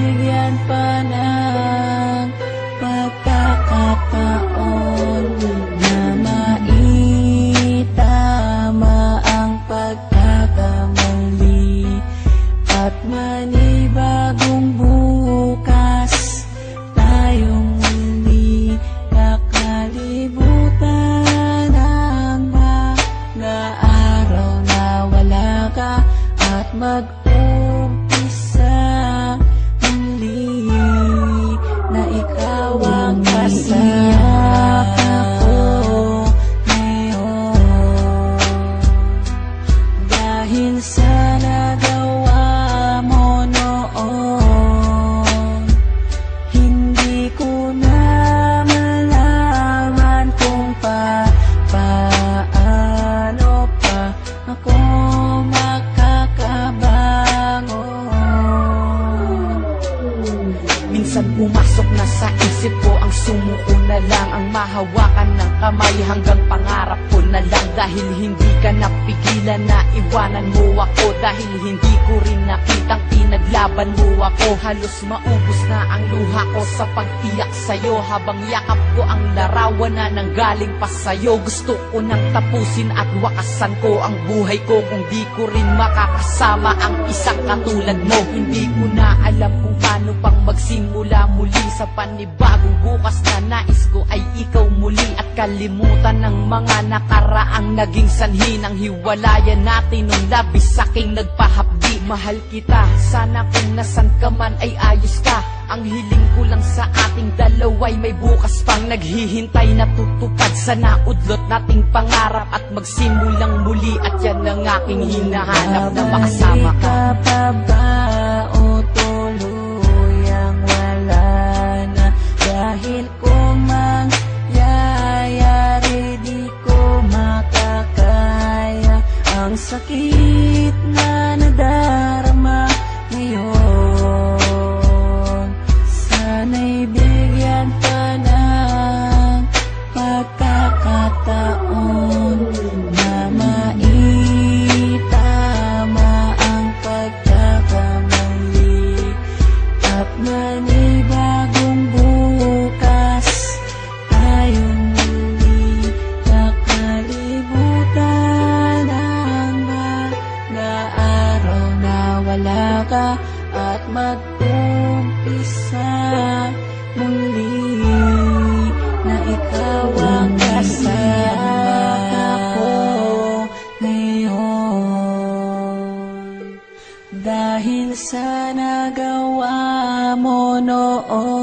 bigyan pa ng pagkakataon na maitama ang pagkakamali at manibagong bukas tayong muli kakalibutan ang mga araw na wala ka at mag-umpisa muli na ikaw ang kasama ko ngayon. Dahil sa nagawa mo noon, hindi ko na malaman kung paano pa ako minsan pumasok na sa isip ko ang sumuko na lang, ang mahawakan ng kamay hanggang pangarap ko na lang. Dahil hindi ka napigilan na iwanan mo ako, dahil hindi ko rin nakitang pinaglaban mo ako. Halos maubos na ang luha ko sa pag-iyak sa'yo, habang yakap ko ang larawan na nanggaling pa sa'yo. Gusto ko nang tapusin at wakasan ko ang buhay ko kung di ko rin makakasama ang isang katulad mo. Hindi ko na alam kung paano pang magsimula muli sa panibagong bukas na nais ko ay ikaw muli, at kalimutan ng mga nakaraang naging sanhi ng hiwalayan natin nung labis aking nagpahapdi. Mahal kita, sana kung nasan ka man ay ayos ka. Ang hiling ko lang sa ating dalawa'y may bukas pang naghihintay na tutupad. Sana udlot nating pangarap at magsimulang muli, at yan ang aking hinahanap na makasama ka. Pa ba o tuluyang wala na? Dahil kung mangyayari di ko makakaya ang sakit na nadarama ngayon. Sana'y bigyan pa ng pagkakataon na maitama ang pagkakamali at manibagong bukas tayong muli kakalibutan ang mga araw na wala ka at mag-umpisa muli na ikaw ang kasama ko ngayon. Dahil sa nagawa mo noon,